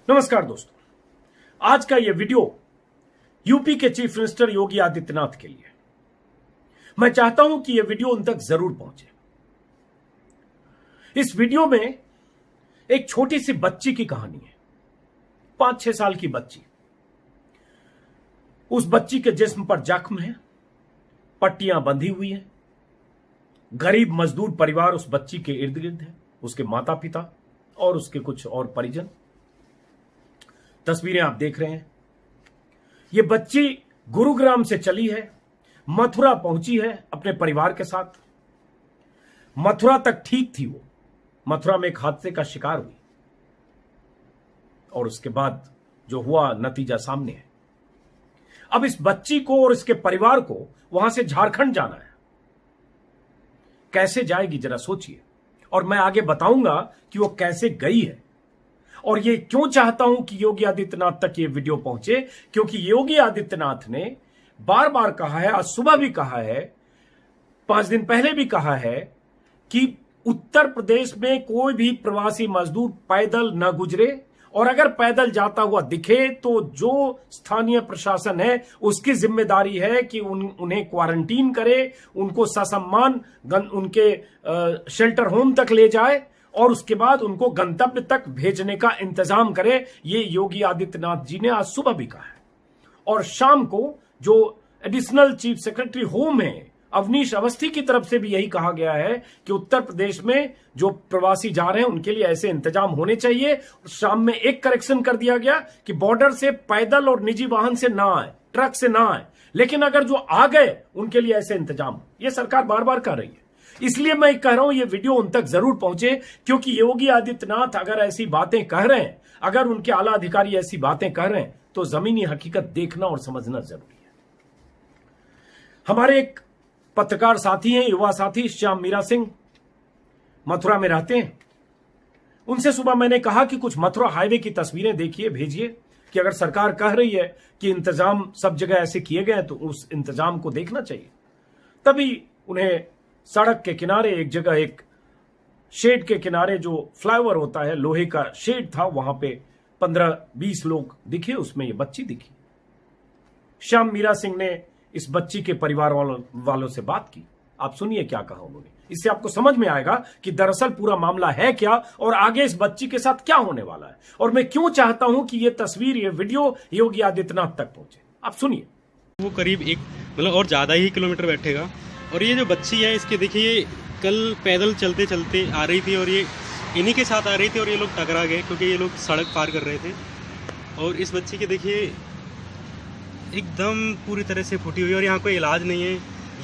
नमस्कार दोस्तों, आज का यह वीडियो यूपी के चीफ मिनिस्टर योगी आदित्यनाथ के लिए। मैं चाहता हूं कि यह वीडियो उन तक जरूर पहुंचे। इस वीडियो में एक छोटी सी बच्ची की कहानी है, 5-6 साल की बच्ची। उस बच्ची के जिस्म पर जख्म है, पट्टियां बंधी हुई हैं। गरीब मजदूर परिवार उस बच्ची के इर्द गिर्द है, उसके माता पिता और उसके कुछ और परिजन। तस्वीरें आप देख रहे हैं। यह बच्ची गुरुग्राम से चली है, मथुरा पहुंची है अपने परिवार के साथ। मथुरा तक ठीक थी वो, मथुरा में एक हादसे का शिकार हुई और उसके बाद जो हुआ नतीजा सामने है। अब इस बच्ची को और इसके परिवार को वहां से झारखंड जाना है। कैसे जाएगी जरा सोचिए, और मैं आगे बताऊंगा कि वो कैसे गई है और ये क्यों चाहता हूं कि योगी आदित्यनाथ तक ये वीडियो पहुंचे। क्योंकि योगी आदित्यनाथ ने बार बार कहा है, आज सुबह भी कहा है, 5 दिन पहले भी कहा है कि उत्तर प्रदेश में कोई भी प्रवासी मजदूर पैदल न गुजरे, और अगर पैदल जाता हुआ दिखे तो जो स्थानीय प्रशासन है उसकी जिम्मेदारी है कि उन्हें क्वारंटीन करे, उनको ससम्मान उनके शेल्टर होम तक ले जाए और उसके बाद उनको गंतव्य तक भेजने का इंतजाम करे। ये योगी आदित्यनाथ जी ने आज सुबह भी कहा है। और शाम को जो एडिशनल चीफ सेक्रेटरी होम है अवनीश अवस्थी की तरफ से भी यही कहा गया है कि उत्तर प्रदेश में जो प्रवासी जा रहे हैं उनके लिए ऐसे इंतजाम होने चाहिए। शाम में एक करेक्शन कर दिया गया कि बॉर्डर से पैदल और निजी वाहन से ना आए, ट्रक से ना आए, लेकिन अगर जो आ गए उनके लिए ऐसे इंतजाम। ये सरकार बार बार कर रही है। इसलिए मैं कह रहा हूं ये वीडियो उन तक जरूर पहुंचे, क्योंकि योगी आदित्यनाथ अगर ऐसी बातें कह रहे हैं, अगर उनके आला अधिकारी ऐसी बातें कह रहे हैं, तो जमीनी हकीकत देखना और समझना जरूरी है। हमारे एक पत्रकार साथी हैं, युवा साथी श्याम मीरा सिंह, मथुरा में रहते हैं। उनसे सुबह मैंने कहा कि कुछ मथुरा हाईवे की तस्वीरें देखिए, भेजिए, कि अगर सरकार कह रही है कि इंतजाम सब जगह ऐसे किए गए हैं तो उस इंतजाम को देखना चाहिए। तभी उन्हें सड़क के किनारे एक जगह, एक शेड के किनारे जो फ्लाईओवर होता है, लोहे का शेड था, वहां पे 15-20 लोग दिखे, उसमें ये बच्ची दिखी। श्याम मीरा सिंह ने इस बच्ची के परिवार वालों से बात की। आप सुनिए क्या कहा उन्होंने। इससे आपको समझ में आएगा कि दरअसल पूरा मामला है क्या और आगे इस बच्ची के साथ क्या होने वाला है, और मैं क्यों चाहता हूं कि ये तस्वीर, ये वीडियो योगी आदित्यनाथ तक पहुंचे। आप सुनिए। वो करीब और ज्यादा ही किलोमीटर बैठेगा। और ये जो बच्ची है, इसके देखिए कल पैदल चलते चलते आ रही थी और ये इन्हीं के साथ आ रही थी और ये लोग टकरा गए क्योंकि ये लोग सड़क पार कर रहे थे। और इस बच्ची के देखिए एकदम पूरी तरह से फूटी हुई, और यहाँ कोई इलाज नहीं है।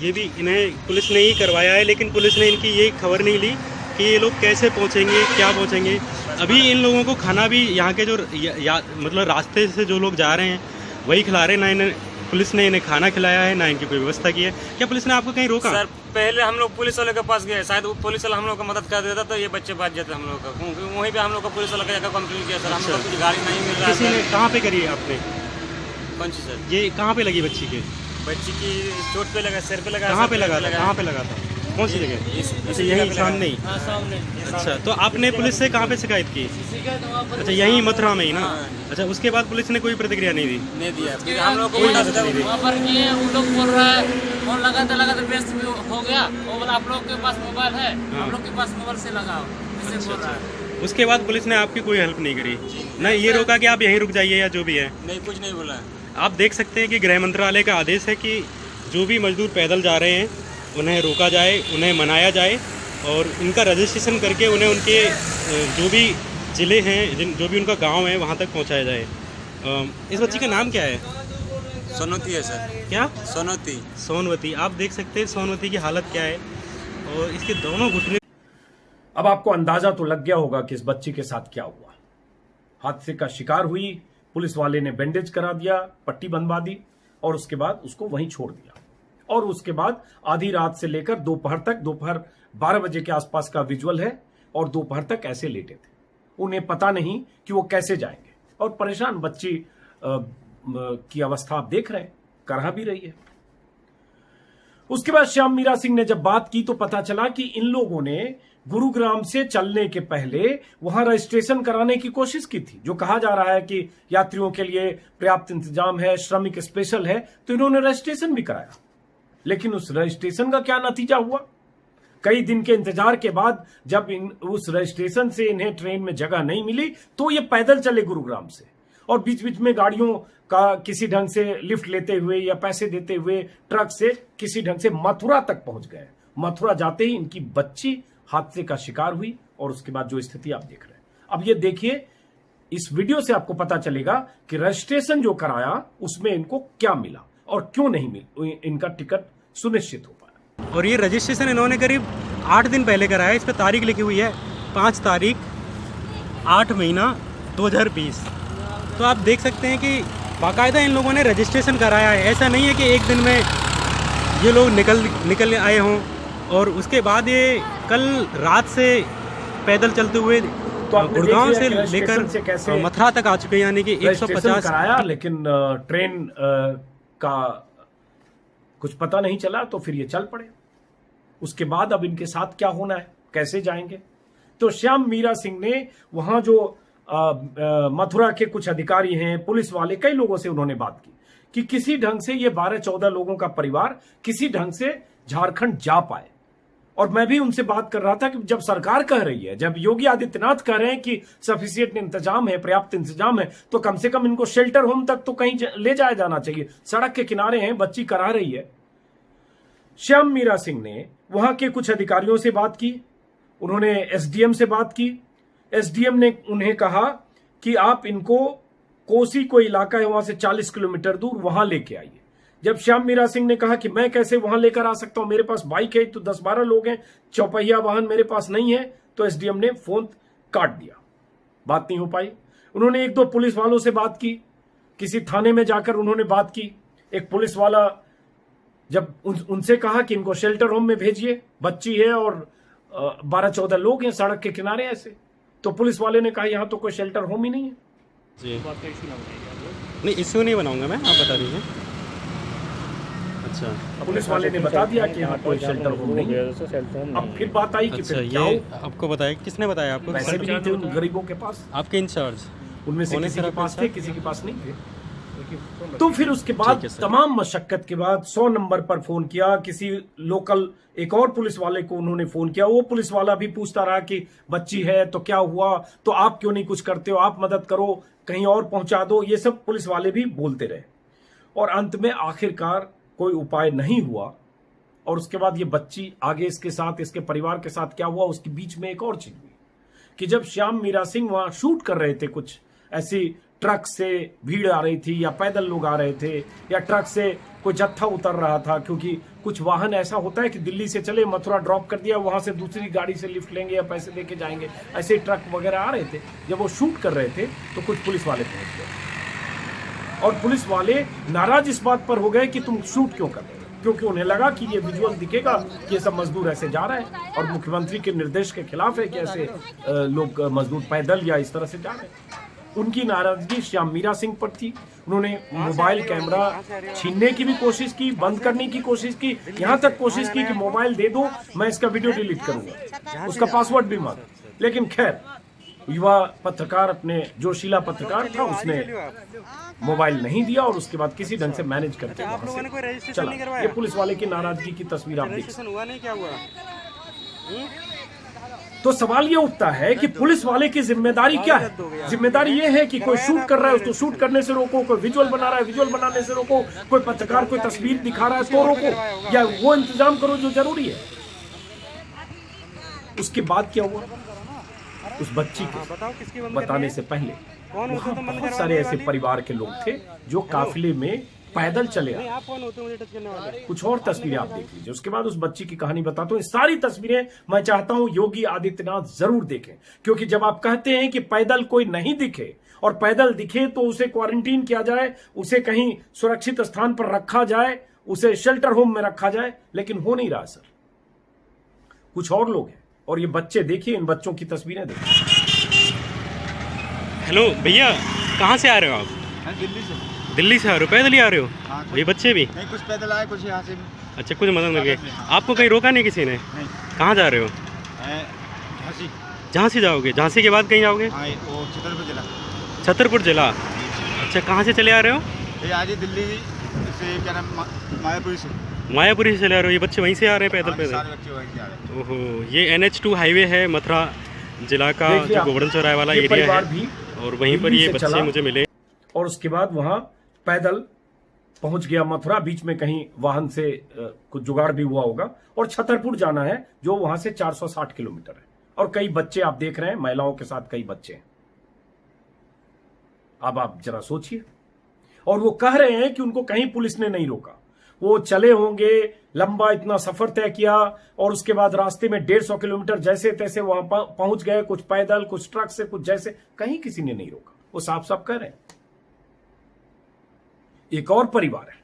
ये भी इन्हें पुलिस ने ही करवाया है, लेकिन पुलिस ने इनकी ये खबर नहीं ली कि ये लोग कैसे पहुँचेंगे, क्या पहुँचेंगे। अभी इन लोगों को खाना भी यहाँ के जो मतलब रास्ते से जो लोग जा रहे हैं वही खिला रहे हैं। ना इन्हें पुलिस ने इन्हें खाना खिलाया है, ना इनकी कोई व्यवस्था की है। क्या पुलिस ने आपको कहीं रोका? सर पहले हम लोग पुलिस वाले के पास गए, शायद वो पुलिस वाला हम लोग का मदद कर देता तो ये बच्चे बच जाते हम लोग का। वहीं पे हम लोग का पुलिस वाला का जाकर कंप्लेन किया सर, हम लोग को कुछ गाड़ी नहीं मिल रहा है। किसी ने कहाँ पे करी है आपने? कौन सी सर? ये कहाँ पे लगी बच्ची के? बच्ची की चोट पे लगा, सिर पे लगा। कहाँ पे लगा था? कहाँ पे लगा था? कौन सी जगह? अच्छा, यही सामने ही। अच्छा, तो आपने पुलिस से कहाँ पे शिकायत की? अच्छा, यही मथुरा में ही ना? अच्छा, उसके बाद पुलिस ने कोई प्रतिक्रिया नहीं दी? नहीं दिया। फिर हम लोग को वहाँ पर किए, उन लोग बोल रहा है फोन लगाते लगाते व्यस्त हो गया। वो बोला आप लोग के पास मोबाइल है, हम लोग के पास मोबाइल से लगाओ, ऐसे बोल रहा है। उसके बाद पुलिस ने आपकी कोई हेल्प नहीं करी? नहीं, ये रोका कि आप यहीं रुक जाइए या जो भी है? नहीं, कुछ नहीं बोला। आप देख सकते हैं कि गृह मंत्रालय का आदेश है कि जो भी मजदूर पैदल जा रहे हैं उन्हें रोका जाए, उन्हें मनाया जाए और इनका रजिस्ट्रेशन करके उन्हें उनके जो भी ज़िले हैं, जो भी उनका गांव है, वहां तक पहुंचाया जाए। इस बच्ची का नाम क्या है? सोनवती है सर। क्या? सोनवती। सोनवती। आप देख सकते हैं सोनवती की हालत क्या है, और इसके दोनों घुटने। अब आपको अंदाजा तो लग गया होगा कि इस बच्ची के साथ क्या हुआ। हादसे का शिकार हुई, पुलिस वाले ने बैंडेज करा दिया, पट्टी बंधवा दी और उसके बाद उसको वहीं छोड़ दिया। और उसके बाद आधी रात से लेकर दोपहर तक, दोपहर 12 बजे के आसपास का विजुअल है, और दोपहर तक ऐसे लेटे थे। उन्हें पता नहीं कि वो कैसे जाएंगे, और परेशान बच्ची की अवस्था आप देख रहे हैं, करहा भी रही है। उसके बाद श्याम मीरा सिंह ने जब बात की तो पता चला कि इन लोगों ने गुरुग्राम से चलने के पहले वहां रजिस्ट्रेशन कराने की कोशिश की थी, जो कहा जा रहा है कि यात्रियों के लिए पर्याप्त इंतजाम है, श्रमिक स्पेशल है, तो इन्होंने रजिस्ट्रेशन भी कराया। लेकिन उस रजिस्ट्रेशन का क्या नतीजा हुआ? कई दिन के इंतजार के बाद जब उस रजिस्ट्रेशन से इन्हें ट्रेन में जगह नहीं मिली तो ये पैदल चले गुरुग्राम से, और बीच बीच में गाड़ियों का किसी ढंग से लिफ्ट लेते हुए या पैसे देते हुए ट्रक से किसी ढंग से मथुरा तक पहुंच गए। मथुरा जाते ही इनकी बच्ची हादसे का शिकार हुई, और उसके बाद जो स्थिति आप देख रहे हैं। अब ये देखिए, इस वीडियो से आपको पता चलेगा कि रजिस्ट्रेशन जो कराया उसमें इनको क्या मिला और क्यों नहीं मिला, इनका टिकट सुनिश्चित हो पाया। और ये रजिस्ट्रेशन इन्होंने करीब 8 दिन पहले कराया। इस पर तारीख लिखी हुई है 5 तारीख 8 महीना 2020। तो आप देख सकते हैं कि बाकायदा इन लोगों ने रजिस्ट्रेशन कराया है। ऐसा नहीं है कि एक दिन में ये लोग निकल आए हों और उसके बाद ये कल रात से पैदल चलते हुए गुड़गांव से लेकर मथुरा तक आ चुके हैं, यानी कि 150 कराया, लेकिन ट्रेन का कुछ पता नहीं चला, तो फिर ये चल पड़े। उसके बाद अब इनके साथ क्या होना है, कैसे जाएंगे? तो श्याम मीरा सिंह ने वहां जो मथुरा के कुछ अधिकारी हैं, पुलिस वाले, कई लोगों से उन्होंने बात की कि किसी ढंग से ये 12-14 लोगों का परिवार किसी ढंग से झारखंड जा पाए। और मैं भी उनसे बात कर रहा था कि जब सरकार कह रही है, जब योगी आदित्यनाथ कह रहे हैं कि सफिशिएंट इंतजाम है, पर्याप्त इंतजाम है, तो कम से कम इनको शेल्टर होम तक तो कहीं ले जाया जाना चाहिए। सड़क के किनारे हैं, बच्ची करा रही है। श्याम मीरा सिंह ने वहां के कुछ अधिकारियों से बात की, उन्होंने एसडीएम से बात की। एसडीएम ने उन्हें कहा कि आप इनको कोसी कोई इलाका है वहां से 40 किलोमीटर दूर, वहां लेके आइए। जब श्याम मीरा सिंह ने कहा कि मैं कैसे वहां लेकर आ सकता हूं, मेरे पास बाइक है, तो 10-12 लोग हैं, चौपहिया वाहन मेरे पास नहीं है, तो एसडीएम ने फोन काट दिया, बात नहीं हो पाई। उन्होंने 1-2 पुलिस वालों से बात की, किसी थाने में जाकर उन्होंने बात की। एक पुलिस वाला जब उनसे कहा कि इनको शेल्टर होम में भेजिए, बच्ची है और 12-14 लोग हैं सड़क के किनारे ऐसे, तो पुलिस वाले ने कहा यहां तो कोई शेल्टर होम ही नहीं है। जी नहीं, इश्यू नहीं बनाऊंगा मैं, आप बता दीजिए। अच्छा, पुलिस वाले ने बता दिया कि यहाँ कोई शेल्टर होम नहीं है। अब फिर बात आई कि अच्छा, फिर क्या ये हो? आपको बताया, किसने बताया आपको? पैसे भी नहीं थे उन गरीबों के पास, आपके इंचार्ज उनमें से किसी के पास थे, किसी के पास नहीं थे। तो फिर उसके ठीक है बाद सर। तमाम मशक्कत के बाद 100 नंबर पर फोन किया, किसी लोकल एक और पुलिस वाले को उन्होंने फोन किया। वो पुलिस वाला भी पूछता रहा कि बच्ची है तो क्या हुआ, तो आप क्यों नहीं कुछ करते हो, आप मदद करो, कहीं और पहुंचा दो, ये सब पुलिस वाले भी बोलते रहे। और अंत में आखिरकार कोई उपाय नहीं हुआ। और उसके बाद ये बच्ची आगे इसके साथ, इसके परिवार के साथ क्या हुआ, उसके बीच में एक और चीज हुई कि जब श्याम मीरा सिंह वहां शूट कर रहे थे, कुछ ऐसी ट्रक से भीड़ आ रही थी या पैदल लोग आ रहे थे या ट्रक से कोई जत्था उतर रहा था, क्योंकि कुछ वाहन ऐसा होता है कि दिल्ली से चले, मथुरा ड्रॉप कर दिया, वहां से दूसरी गाड़ी से लिफ्ट लेंगे या पैसे देके जाएंगे, ऐसे ट्रक वगैरह आ रहे थे। जब वो शूट कर रहे थे तो कुछ पुलिस वाले पहुंच गए और पुलिस वाले नाराज इस बात पर हो गए कि तुम शूट क्यों कर रहे हो, क्योंकि उन्हें लगा कि ये विजुअल दिखेगा कि ये सब मजदूर ऐसे जा रहे हैं और मुख्यमंत्री के निर्देश के खिलाफ है कि ऐसे लोग मजदूर पैदल या इस तरह से जा रहे हैं। उनकी नाराजगी श्याम मीरा सिंह पर थी। उन्होंने मोबाइल कैमरा छीनने की भी कोशिश की, बंद करने की कोशिश की, यहां तक कोशिश की कि मोबाइल दे दो, मैं इसका वीडियो डिलीट करूंगा, उसका पासवर्ड भी मांगा। लेकिन खैर, युवा पत्रकार, अपने जोशीला पत्रकार था, उसने मोबाइल नहीं दिया और उसके बाद किसी ढंग से मैनेज करके वहां से चला। ये पुलिस वाले की नाराजगी की तस्वीर आप देख सकते हैं। तो सवाल ये उठता है कि पुलिस वाले की जिम्मेदारी क्या है? जिम्मेदारी ये है कि कोई शूट कर रहा है उसको शूट करने से रोको, कोई विजुअल बना रहा है विजुअल बनाने से रोको, कोई पत्रकार कोई तस्वीर दिखा रहा है तो रोको, या वो इंतजाम करो जो जरूरी है। उसके बाद क्या हुआ? उस बच्ची को बताने से पहले वहां बहुत सारे ऐसे परिवार के लोग थे जो काफिले में पैदल चले आए। आप कौन होते हैं मुझे टच करने वाले? कुछ और तस्वीरें आप देख लीजिए। उसके बाद उस बच्ची की कहानी बताता हूँ। सारी तस्वीरें मैं चाहता हूं योगी आदित्यनाथ जरूर देखें, क्योंकि जब आप कहते हैं कि पैदल कोई नहीं दिखे और पैदल दिखे तो उसे क्वारंटीन किया जाए, उसे कहीं सुरक्षित स्थान पर रखा जाए, उसे शेल्टर होम में रखा जाए, लेकिन हो नहीं रहा सर। कुछ और लोग हैं और ये बच्चे देखिए, इन बच्चों की तस्वीरें देखिए। हेलो भैया, कहाँ से आ रहे हो आप? दिल्ली से। दिल्ली से आ रहे हो? पैदल ही आ रहे हो? हाँ, ये बच्चे भी? नहीं, कुछ पैदल आए, कुछ यहाँ से भी। अच्छा, कुछ मदद लगे। आपको कहीं रोका नहीं किसी ने? नहीं। कहाँ जा रहे हो? झांसी। जहाँ से जाओगे? झांसी के बाद कहीं जाओगे? हाँ, वो छतरपुर जिला। छतरपुर जिला। अच्छा, कहाँ से चले आ रहे हो? ये आज ही दिल्ली से, क्या नाम, मायापुरी से। मायापुरी से चले आ रहे हो? ये बच्चे वहीं से आ रहे हैं पैदल पैदल? सारे बच्चे वहीं से आ रहे हैं। ओहो, ये NH2 हाईवे है, मथुरा जिला का देखिए जो आप, गोवर्धन चौराहे वाला ये एरिया परिवार है, भी और वहीं पर दिल्ली ये से चला बच्चे मुझे मिले। और उसके बाद वहां पैदल पहुंच गया मथुरा। बीच में कहीं वाहन से कुछ जुगाड़ भी हुआ होगा, और छतरपुर जाना है जो वहां से 460 किलोमीटर है। और कई बच्चे आप देख रहे हैं, महिलाओं के साथ कई बच्चे हैं। अब आप जरा सोचिए। और वो कह रहे हैं कि उनको कहीं पुलिस ने नहीं रोका। वो चले होंगे, लंबा इतना सफर तय किया, और उसके बाद रास्ते में 150 किलोमीटर जैसे तैसे वहां पहुंच गए, कुछ पैदल, कुछ ट्रक से, कुछ जैसे, कहीं किसी ने नहीं रोका। वो साफ साफ कह रहे हैं। एक और परिवार है,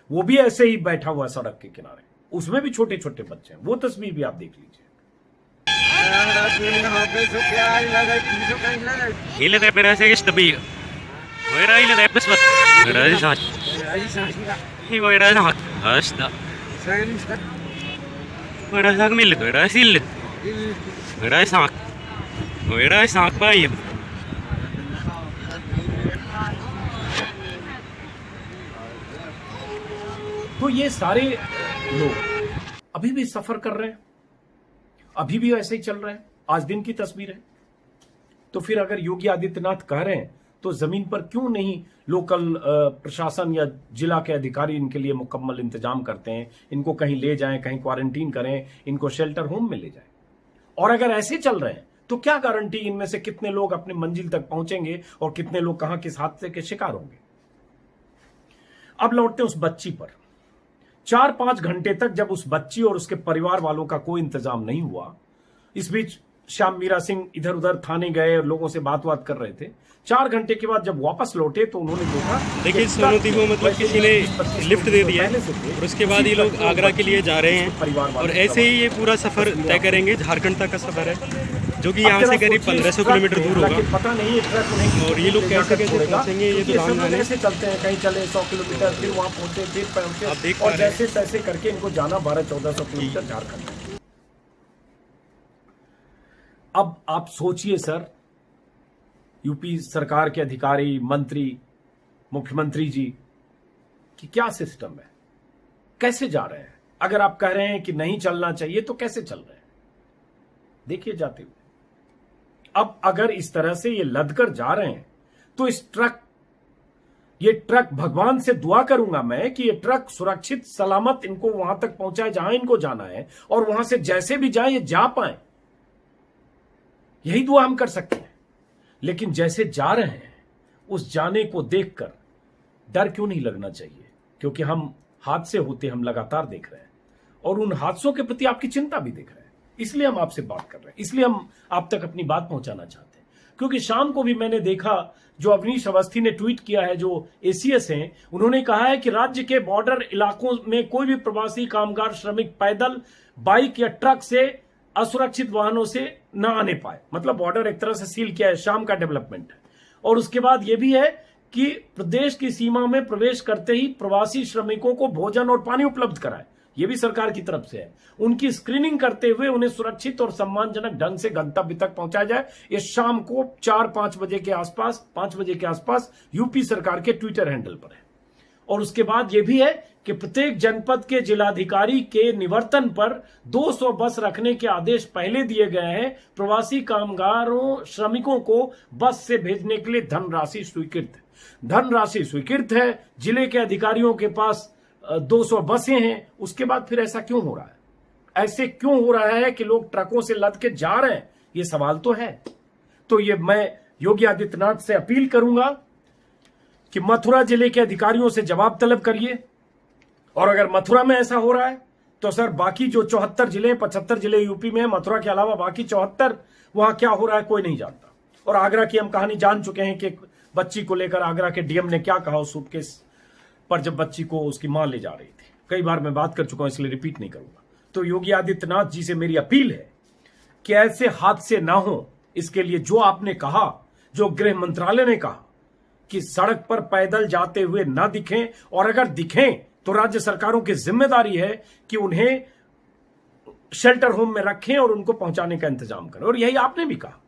वो भी ऐसे ही बैठा हुआ सड़क के किनारे, उसमें भी छोटे छोटे बच्चे हैं। वो तस्वीर भी आप देख लीजिए। तो ये सारे लोग अभी भी सफर कर रहे हैं, अभी भी ऐसे ही चल रहे हैं। आज दिन की तस्वीर है। तो फिर अगर योगी आदित्यनाथ कह रहे हैं, तो जमीन पर क्यों नहीं लोकल प्रशासन या जिला के अधिकारी इनके लिए मुकम्मल इंतजाम करते हैं? इनको कहीं ले जाएं, कहीं क्वारंटीन करें, इनको शेल्टर होम में ले जाएं। और अगर ऐसे चल रहे हैं तो क्या गारंटी इनमें से कितने लोग अपनी मंजिल तक पहुंचेंगे और कितने लोग कहां किस हादसे के शिकार होंगे? अब लौटते हैं उस बच्ची पर। 4-5 घंटे तक जब उस बच्ची और उसके परिवार वालों का कोई इंतजाम नहीं हुआ, इस बीच श्याम मीरा सिंह इधर उधर थाने गए और लोगों से बात कर रहे थे। 4 घंटे के बाद जब वापस लौटे तो उन्होंने देखा, देखिए सोनोती को मतलब किसी ने लिफ्ट दे दिया, और उसके बाद ये लोग आगरा के लिए जा रहे हैं। और ऐसे ही ये पूरा सफर तय करेंगे। झारखंड तक का सफर है, जो कि यहाँ से करीब 1500 किलोमीटर दूर होगा। पता नहीं ट्रक उन्हें, और ये लोग कैसे कैसे पहुंचेंगे, ये तो राम जाने। कैसे चलते हैं, कहीं चले 100 किलोमीटर, फिर वहां पहुंचे, फिर पहुंचे, और जैसे तैसे करके इनको जाना 1200-1400 किलोमीटर झारखंड। अब आप सोचिए सर, यूपी सरकार के अधिकारी, मंत्री, मुख्यमंत्री जी कि क्या सिस्टम है, कैसे जा रहे हैं? अगर आप कह रहे हैं कि नहीं चलना चाहिए तो कैसे चल रहे हैं? देखिए जाते हुए। अब अगर इस तरह से ये लदकर जा रहे हैं तो ये ट्रक भगवान से दुआ करूंगा मैं कि ये ट्रक सुरक्षित सलामत इनको वहां तक पहुंचाए जहां इनको जाना है, और वहां से जैसे भी जाए ये जा पाए। यही दुआ हम कर सकते हैं। लेकिन जैसे जा रहे हैं, उस जाने को देखकर डर क्यों नहीं लगना चाहिए? क्योंकि हम हादसे होते हम लगातार देख रहे हैं, और उन हादसों के प्रति आपकी चिंता भी देख रहे हैं। इसलिए हम आपसे बात कर रहे हैं, इसलिए हम आप तक अपनी बात पहुंचाना चाहते हैं। क्योंकि शाम को भी मैंने देखा, जो अवनीश अवस्थी ने ट्वीट किया है, जो ACS हैं, उन्होंने कहा है कि राज्य के बॉर्डर इलाकों में कोई भी प्रवासी कामगार श्रमिक पैदल, बाइक या ट्रक से, असुरक्षित वाहनों से न आने पाए। मतलब बॉर्डर एक तरह से सील किया है, शाम का डेवलपमेंट है। और उसके बाद यह भी है कि प्रदेश की सीमा में प्रवेश करते ही प्रवासी श्रमिकों को भोजन और पानी उपलब्ध कराए। यह भी सरकार की तरफ से है। उनकी स्क्रीनिंग करते हुए उन्हें सुरक्षित और सम्मानजनक ढंग से गंतव्य तक पहुंचाया जाए। ये शाम को 4-5 बजे के आसपास, 5 बजे के आसपास यूपी सरकार के ट्विटर हैंडल पर है। और उसके बाद यह भी है कि प्रत्येक जनपद के जिलाधिकारी के निवर्तन पर 200 बस रखने के आदेश पहले दिए गए हैं। प्रवासी कामगारों, श्रमिकों को बस से भेजने के लिए धनराशि स्वीकृत है। जिले के अधिकारियों के पास 200 बसें हैं। उसके बाद फिर ऐसा क्यों हो रहा है? ऐसे क्यों हो रहा है कि लोग ट्रकों से लद के जा रहे हैं? ये सवाल तो है। तो ये मैं योगी आदित्यनाथ से अपील करूंगा कि मथुरा जिले के अधिकारियों से जवाब तलब करिए। और अगर मथुरा में ऐसा हो रहा है तो सर बाकी जो 74 जिले, 75 जिले यूपी में, मथुरा के अलावा बाकी 74, वहां क्या हो रहा है कोई नहीं जानता। और आगरा की हम कहानी जान चुके हैं कि बच्ची को लेकर आगरा के डीएम ने क्या कहा उस सूटकेस पर, जब बच्ची को उसकी मां ले जा रही थी। कई बार मैं बात कर चुका हूं, इसलिए रिपीट नहीं करूंगा। तो योगी आदित्यनाथ जी से मेरी अपील है कि ऐसे हादसे ना हो। इसके लिए जो आपने कहा, जो गृह मंत्रालय ने कहा कि सड़क पर पैदल जाते हुए ना दिखें, और अगर दिखें तो राज्य सरकारों की जिम्मेदारी है कि उन्हें शेल्टर होम में रखें और उनको पहुंचाने का इंतजाम करें। और यही आपने भी कहा,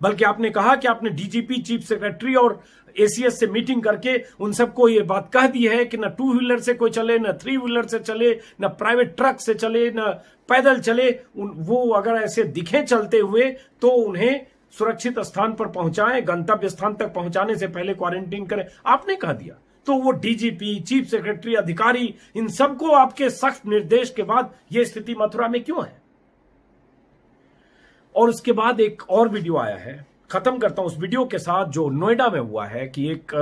बल्कि आपने कहा कि आपने डीजीपी, चीफ सेक्रेटरी और एसीएस से मीटिंग करके उन सबको ये बात कह दी है कि न 2 व्हीलर से कोई चले, न 3 व्हीलर से चले, न प्राइवेट ट्रक से चले, न पैदल चले। वो अगर ऐसे दिखे चलते हुए तो उन्हें सुरक्षित स्थान पर पहुंचाएं, गंतव्य स्थान तक पहुंचाने से पहले क्वारंटीन करें, आपने कह दिया। तो वो डीजीपी, चीफ सेक्रेटरी, अधिकारी, इन सबको आपके सख्त निर्देश के बाद यह स्थिति मथुरा में क्यों है? और उसके बाद एक और वीडियो आया है, खत्म करता हूं उस वीडियो के साथ, जो नोएडा में हुआ है कि एक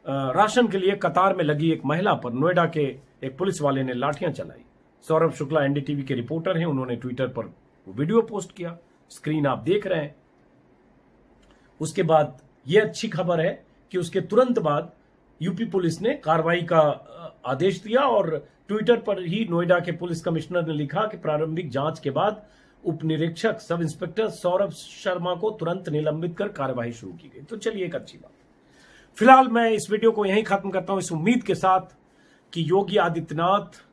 राशन के लिए कतार में लगी एक महिला पर नोएडा के एक पुलिस वाले ने लाठियां चलाई। सौरभ शुक्ला एनडीटीवी के रिपोर्टर हैं, उन्होंने ट्विटर पर वीडियो पोस्ट किया, स्क्रीन आप देख रहे हैं। उसके बाद यह अच्छी खबर है कि उसके तुरंत बाद यूपी पुलिस ने कार्रवाई का आदेश दिया और ट्विटर पर ही नोएडा के पुलिस कमिश्नर ने लिखा कि प्रारंभिक जांच के बाद उप निरीक्षक सब इंस्पेक्टर सौरभ शर्मा को तुरंत निलंबित कर कार्यवाही शुरू की गई। तो चलिए, एक अच्छी बात। फिलहाल मैं इस वीडियो को यहीं खत्म करता हूं, इस उम्मीद के साथ कि योगी आदित्यनाथ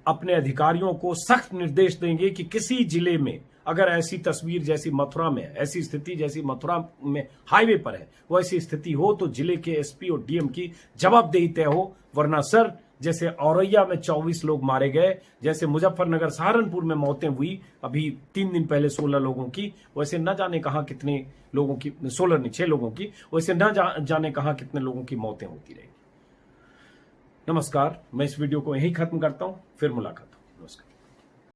अपने अधिकारियों को सख्त निर्देश देंगे कि किसी जिले में अगर ऐसी तस्वीर जैसी मथुरा में, ऐसी स्थिति जैसी मथुरा में हाईवे पर है, वो ऐसी स्थिति हो तो जिले के एसपी और डीएम की जवाबदेही तय हो। वरना सर, जैसे औरैया में 24 लोग मारे गए, जैसे मुजफ्फरनगर, सहारनपुर में मौतें हुई अभी 3 दिन पहले 16 लोगों की, वैसे न जाने कहां कितने लोगों की, 16 नहीं 6 लोगों की, वैसे न जाने कहां कितने लोगों की मौतें होती रहेंगी। नमस्कार, मैं इस वीडियो को यहीं खत्म करता हूं, फिर मुलाकात हो। नमस्कार।